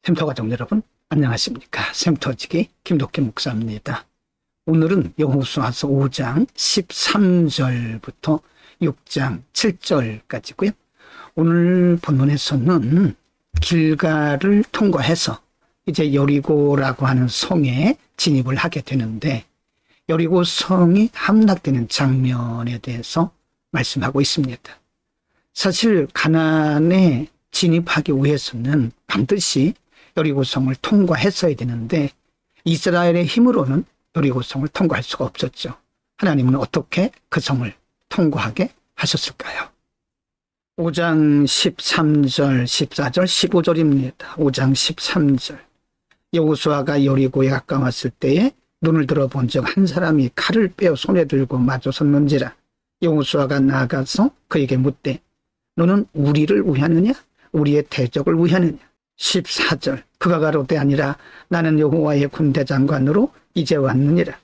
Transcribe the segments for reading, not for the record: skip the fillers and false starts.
샘터 가족 여러분 안녕하십니까. 샘터지기 김덕기 목사입니다. 오늘은 여호수아서 5장 13절부터 6장 7절까지고요. 오늘 본문에서는 길갈을 통과해서 이제 여리고라고 하는 성에 진입을 하게 되는데, 여리고 성이 함락되는 장면에 대해서 말씀하고 있습니다. 사실 가나안에 진입하기 위해서는 반드시 여리고성을 통과했어야 되는데, 이스라엘의 힘으로는 여리고성을 통과할 수가 없었죠. 하나님은 어떻게 그 성을 통과하게 하셨을까요? 5장 13절, 14절, 15절입니다. 5장 13절. 여호수아가 여리고에 가까웠을 때에 눈을 들어본 적 한 사람이 칼을 빼어 손에 들고 마주 섰는지라. 여호수아가 나아가서 그에게 묻되 너는 우리를 위하느냐 우리의 대적을 위하느냐. 14절. 그가 가로되 아니라 나는 여호와의 군대 장관으로 이제 왔느니라.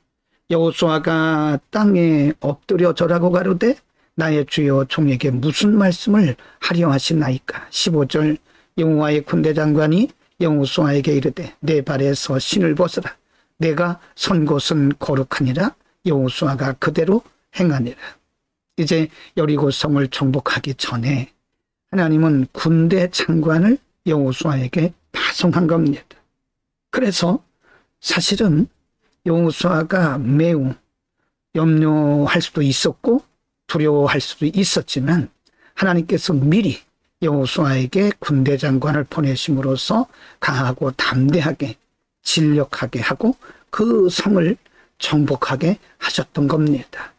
여호수아가 땅에 엎드려 절하고 가로되 나의 주여 종에게 무슨 말씀을 하려 하시나이까. 15절. 여호와의 군대 장관이 여호수아에게 이르되 내 발에서 신을 벗으라. 내가 선 곳은 거룩하니라. 여호수아가 그대로 행하니라. 이제 여리고성을 정복하기 전에 하나님은 군대 장관을 여호수아에게 파송한 겁니다. 그래서 사실은 여호수아가 매우 염려할 수도 있었고 두려워할 수도 있었지만, 하나님께서 미리 여호수아에게 군대 장관을 보내심으로써 강하고 담대하게 진력하게 하고 그 성을 정복하게 하셨던 겁니다.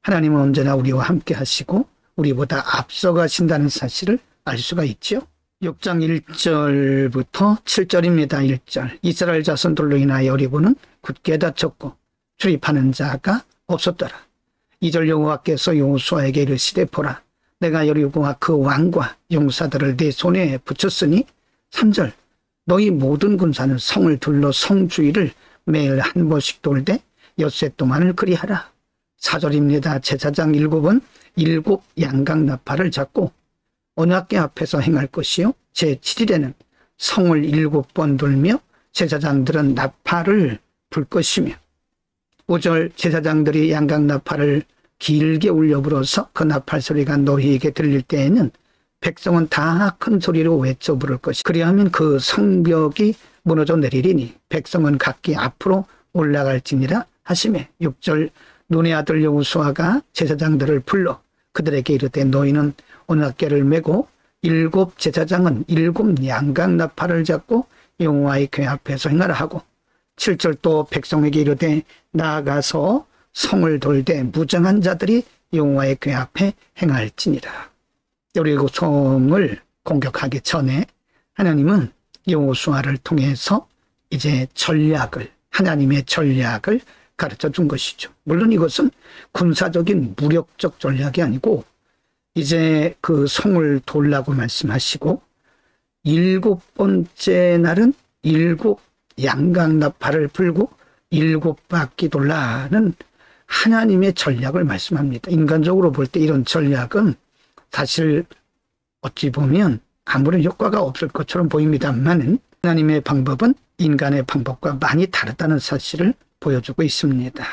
하나님은 언제나 우리와 함께 하시고 우리보다 앞서가신다는 사실을 알 수가 있죠. 6장 1절부터 7절입니다. 1절. 이스라엘 자손들로 인하여 여리고는 굳게 닫혔고 출입하는 자가 없었더라. 2절. 여호와께서 여호수아에게 이르시되 보라 내가 여리고와 그 왕과 용사들을 내 손에 붙였으니. 3절. 너희 모든 군사는 성을 둘러 성 주위를 매일 한 번씩 돌되 엿새 동안을 그리하라. 4절입니다. 제사장 7은 7 양각 나팔을 잡고 언약궤 앞에서 행할 것이요 제7일에는 성을 7번 돌며 제사장들은 나팔을 불 것이며. 5절. 제사장들이 양각 나팔을 길게 울려 불어서 그 나팔 소리가 너희에게 들릴 때에는 백성은 다 큰 소리로 외쳐 부를 것이. 그리하면 그 성벽이 무너져 내리리니 백성은 각기 앞으로 올라갈지니라 하시매. 6절. 눈의 아들 여호수아가 제사장들을 불러 그들에게 이르되 너희는 언약궤를 메고 7 제사장은 7 양각 나팔을 잡고 여호와의 궤 앞에서 행하라 하고. 7절. 또 백성에게 이르되 나아가서 성을 돌되 무장한 자들이 여호와의 궤 앞에 행할지니라. 여리고 성을 공격하기 전에 하나님은 여호수아를 통해서 이제 전략을, 하나님의 전략을 가르쳐 준 것이죠. 물론 이것은 군사적인 무력적 전략이 아니고, 이제 그 성을 돌라고 말씀하시고 7번째 날은 7 양각 나팔을 불고 7바퀴 돌라는 하나님의 전략을 말씀합니다. 인간적으로 볼 때 이런 전략은 사실 어찌 보면 아무런 효과가 없을 것처럼 보입니다만, 하나님의 방법은 인간의 방법과 많이 다르다는 사실을 보여주고 있습니다.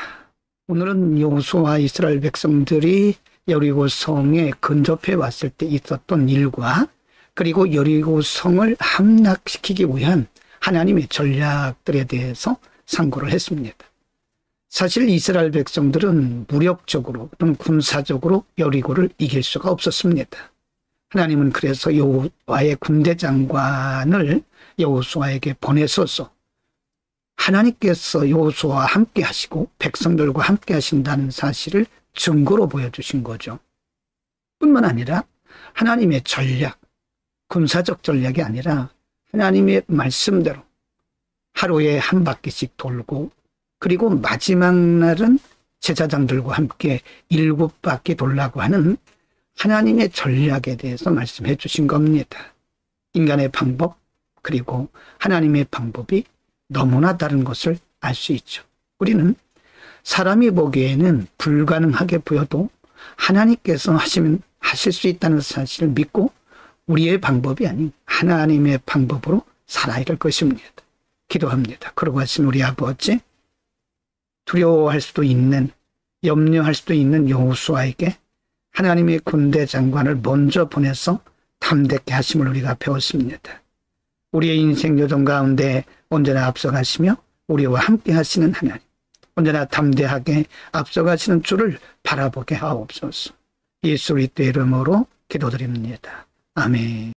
오늘은 여호수아와 이스라엘 백성들이 여리고 성에 근접해 왔을 때 있었던 일과, 그리고 여리고 성을 함락시키기 위한 하나님의 전략들에 대해서 상고를 했습니다. 사실 이스라엘 백성들은 무력적으로 또는 군사적으로 여리고를 이길 수가 없었습니다. 하나님은 그래서 여호와의 군대 장관을 여호수아에게 보내셔서 하나님께서 여호수아와 함께 하시고 백성들과 함께 하신다는 사실을 증거로 보여주신 거죠. 뿐만 아니라 하나님의 전략, 군사적 전략이 아니라 하나님의 말씀대로 하루에 한 바퀴씩 돌고, 그리고 마지막 날은 제사장들과 함께 7바퀴 돌라고 하는 하나님의 전략에 대해서 말씀해 주신 겁니다. 인간의 방법 그리고 하나님의 방법이 너무나 다른 것을 알 수 있죠. 우리는 사람이 보기에는 불가능하게 보여도 하나님께서 하실 수 있다는 사실을 믿고 우리의 방법이 아닌 하나님의 방법으로 살아야 될 것입니다. 기도합니다. 그러고 하신 우리 아버지, 두려워할 수도 있는, 염려할 수도 있는 여호수아에게 하나님의 군대 장관을 먼저 보내서 담대케 하심을 우리가 배웠습니다. 우리의 인생 여정 가운데 언제나 앞서가시며 우리와 함께 하시는 하나님, 언제나 담대하게 앞서가시는 주를 바라보게 하옵소서. 예수 그리스도의 이름으로 기도드립니다. 아멘.